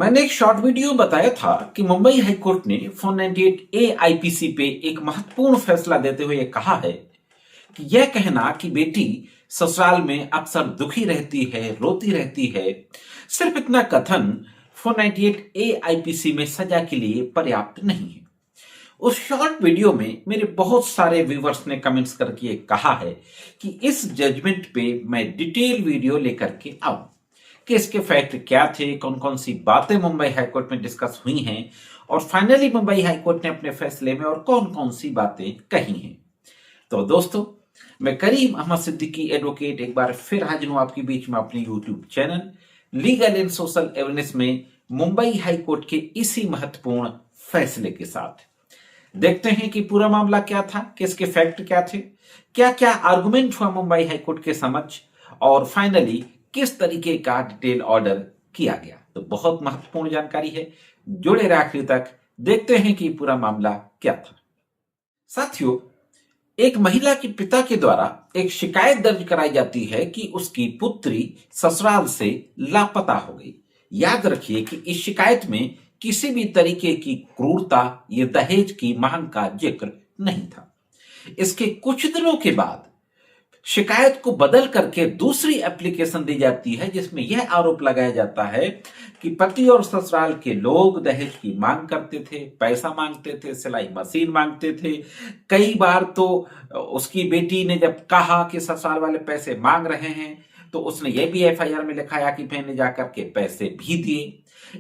मैंने एक short video में बताया था कि मुंबई हाईकोर्ट ने 498A आईपीसी पे एक महत्वपूर्ण फैसला देते हुए कहा है कि यह कहना कि बेटी ससुराल में अक्सर दुखी रहती है, रोती रहती है, सिर्फ इतना कथन 498A आईपीसी में सजा के लिए पर्याप्त नहीं है। उस शॉर्ट वीडियो में मेरे बहुत सारे व्यूवर्स ने कमेंट्स करके कहा है कि इस जजमेंट पे मैं डिटेल वीडियो लेकर के आऊं कि इसके फैक्ट क्या थे, कौन कौन सी बातें मुंबई हाईकोर्ट में डिस्कस हुई हैं और फाइनली मुंबई हाईकोर्ट ने अपने फैसले में और कौन कौन सी बातें कही हैं। तो दोस्तों, मैं करीम अहमद सिद्दीकी एडवोकेट एक बार फिर हाजिर हूं आपके बीच में अपने YouTube channel legal and social awareness में मुंबई हाईकोर्ट के इसी महत्वपूर्ण फैसले के साथ। देखते हैं कि पूरा मामला क्या था, किसके फैक्ट क्या थे, क्या क्या आर्गुमेंट हुआ मुंबई हाईकोर्ट के समक्ष और फाइनली किस तरीके का डिटेल ऑर्डर किया गया। तो बहुत महत्वपूर्ण जानकारी है, जुड़े रहे आखिर तक, देखते हैं कि पूरा मामला क्या था। साथियों, एक महिला के पिता के द्वारा एक शिकायत दर्ज कराई जाती है कि उसकी पुत्री ससुराल से लापता हो गई। याद रखिए कि इस शिकायत में किसी भी तरीके की क्रूरता या दहेज की मांग का जिक्र नहीं था। इसके कुछ दिनों के बाद शिकायत को बदल करके दूसरी एप्लीकेशन दी जाती है जिसमें यह आरोप लगाया जाता है कि पति और ससुराल के लोग दहेज की मांग करते थे, पैसा मांगते थे, सिलाई मशीन मांगते थे। कई बार तो उसकी बेटी ने जब कहा कि ससुराल वाले पैसे मांग रहे हैं तो उसने ये भी एफआईआर में लिखाया कि मैंने जाकर के पैसे भी दिए।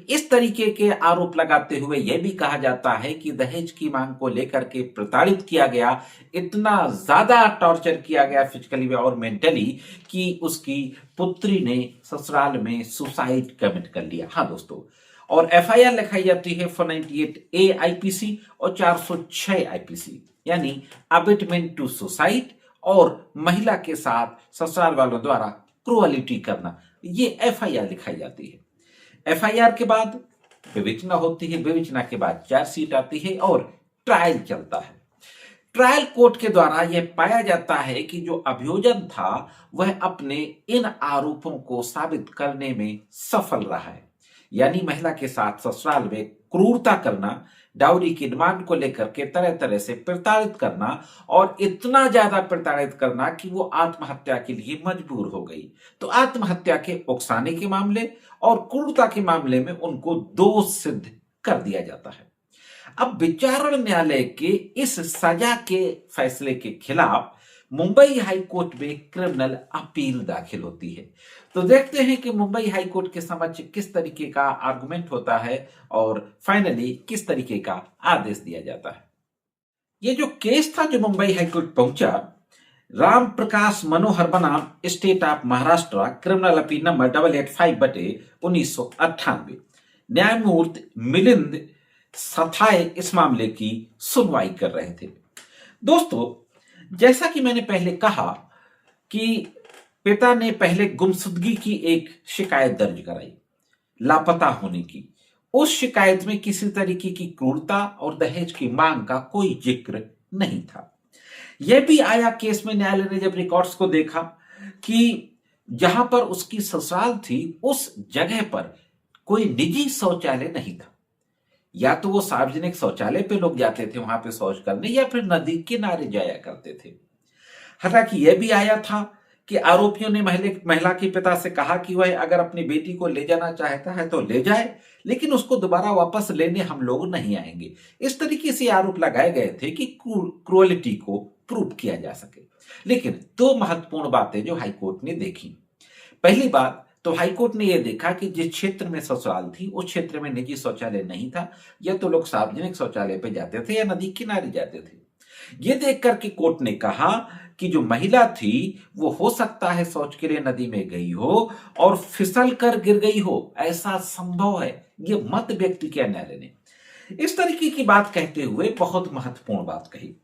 इस तरीके के आरोप लगाते हुए यह भी कहा जाता है कि दहेज की मांग को लेकर के प्रताड़ित किया गया, इतना ज्यादा टॉर्चर किया गया फिजिकली और मेंटली कि उसकी पुत्री ने ससुराल में सुसाइड कमिट कर लिया। हाँ दोस्तों, और एफआईआर लिखाई जाती है 498A आईपीसी और 406 आईपीसी, यानी अबिटमेंट टू सुसाइड और महिला के साथ ससुराल वालों द्वारा क्रूअलिटी करना, ये एफआईआर लिखाई जाती है। एफआईआर के बाद विवेचना होती है, विवेचना के बाद चार्जशीट आती है और ट्रायल चलता है। ट्रायल कोर्ट के द्वारा यह पाया जाता है कि जो अभियोजन था वह अपने इन आरोपों को साबित करने में सफल रहा है, यानी महिला के साथ ससुराल में क्रूरता करना, डाउरी की डिमांड को लेकर के तरह तरह से प्रताड़ित करना और इतना ज्यादा प्रताड़ित करना कि वो आत्महत्या के लिए मजबूर हो गई। तो आत्महत्या के उकसाने के मामले और क्रूरता के मामले में उनको दोष सिद्ध कर दिया जाता है। अब विचारण न्यायालय के इस सजा के फैसले के खिलाफ मुंबई हाईकोर्ट में क्रिमिनल अपील दाखिल होती है। तो देखते हैं कि मुंबई हाईकोर्ट के समक्ष किस तरीके का आर्गुमेंट होता है और फाइनली किस तरीके का आदेश दिया जाता है। ये जो केस था जो मुंबई हाईकोर्ट पहुंचा, राम प्रकाश मनोहर बनाम state of Maharashtra, criminal appeal number 885/1998। न्यायमूर्ति मिलिंद सथाए इस मामले की सुनवाई कर रहे थे। दोस्तों, जैसा कि मैंने पहले कहा कि पिता ने पहले गुमशुदगी की एक शिकायत दर्ज कराई, लापता होने की। उस शिकायत में किसी तरीके की क्रूरता और दहेज की मांग का कोई जिक्र नहीं था। यह भी आया केस में, न्यायालय ने जब रिकॉर्ड्स को देखा कि जहां पर उसकी ससुराल थी उस जगह पर कोई निजी शौचालय नहीं था। या तो वो सार्वजनिक शौचालय पे लोग जाते थे वहां पे शौच करने, या फिर नदी किनारे जाया करते थे। हालांकि यह भी आया था कि आरोपियों ने महिला के पिता से कहा कि वह अगर अपनी बेटी को ले जाना चाहता है तो ले जाए, लेकिन उसको दोबारा वापस लेने हम लोग नहीं आएंगे। इस तरीके से आरोप लगाए गए थे कि क्रूअलिटी को प्रूव किया जा सके। लेकिन दो महत्वपूर्ण बातें जो हाईकोर्ट ने देखी। पहली बात तो हाईकोर्ट ने यह देखा कि जिस क्षेत्र में ससुराल थी उस क्षेत्र में निजी शौचालय नहीं था, या तो लोग सार्वजनिक शौचालय पे जाते थे या नदी किनारे जाते थे। ये देख करके कोर्ट ने कहा कि जो महिला थी वो हो सकता है शौच के लिए नदी में गई हो और फिसल कर गिर गई हो, ऐसा संभव है, ये मत व्यक्त किया न्यायालय ने। इस तरीके की बात कहते हुए बहुत महत्वपूर्ण बात कही।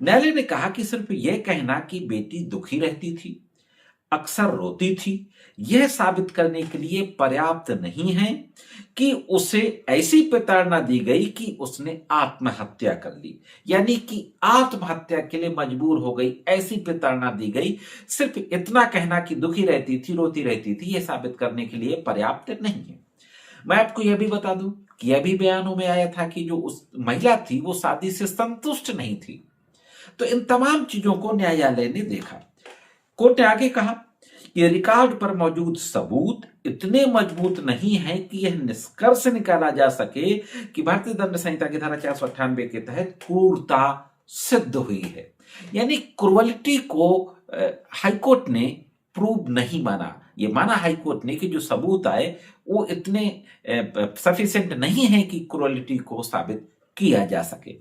न्यायालय ने कहा कि सिर्फ यह कहना कि बेटी दुखी रहती थी, अक्सर रोती थी, यह साबित करने के लिए पर्याप्त नहीं है कि उसे ऐसी प्रताड़ना दी गई कि उसने आत्महत्या कर ली, यानी कि आत्महत्या के लिए मजबूर हो गई, ऐसी प्रताड़ना दी गई। सिर्फ इतना कहना कि दुखी रहती थी, रोती रहती थी, यह साबित करने के लिए पर्याप्त नहीं है। मैं आपको यह भी बता दूं कि यह भी बयानों में आया था कि जो उस महिला थी वो शादी से संतुष्ट नहीं थी। तो इन तमाम चीजों को न्यायालय ने देखा। कोर्ट ने आगे कहा कि रिकॉर्ड पर मौजूद सबूत इतने मजबूत नहीं है कि यह निष्कर्ष निकाला जा सके कि भारतीय दंड संहिता की धारा 498 के तहत क्रूरता सिद्ध हुई है। यानी क्रुअलिटी को हाईकोर्ट ने प्रूव नहीं माना। ये माना हाईकोर्ट ने कि जो सबूत आए वो इतने सफिशिएंट नहीं है कि क्रुअलिटी को साबित किया जा सके।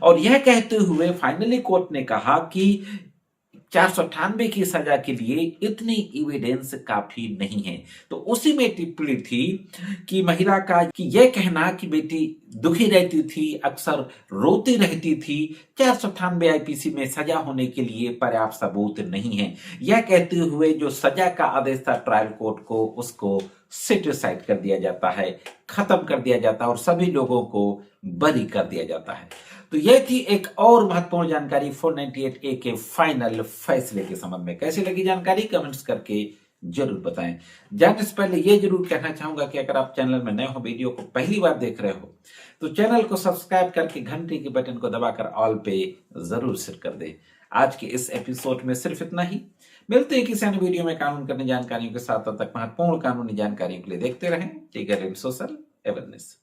और यह कहते हुए फाइनली कोर्ट ने कहा कि 498 की सजा के लिए इतनी एविडेंस काफी नहीं है। तो उसी में टिप्पणी थी कि महिला का कि यह कहना कि बेटी दुखी रहती थी, अक्सर रोती रहती थी, 498 आईपीसी में सजा होने के लिए पर्याप्त सबूत नहीं है। यह कहते हुए जो सजा का आदेश था ट्रायल कोर्ट को, उसको सेट असाइड कर दिया जाता है, खत्म कर दिया जाता है और सभी लोगों को बरी कर दिया जाता है। तो यह थी एक और महत्वपूर्ण जानकारी 498A के फाइनल फैसले के संबंध में। कैसी लगी जानकारी कमेंट्स करके जरूर बताएं। जानने से पहले यह जरूर कहना चाहूंगा कि अगर आप चैनल में नए हो, वीडियो को पहली बार देख रहे हो, तो चैनल को सब्सक्राइब करके घंटी के बटन को दबाकर ऑल पे जरूर सेट कर दे। आज के इस एपिसोड में सिर्फ इतना ही। मिलते हैं किसी अन्य वीडियो में कानून करने जानकारियों के साथ। तब तक महत्वपूर्ण कानूनी जानकारियों के लिए देखते रहें टिगर एंड सोशल अवेयरनेस।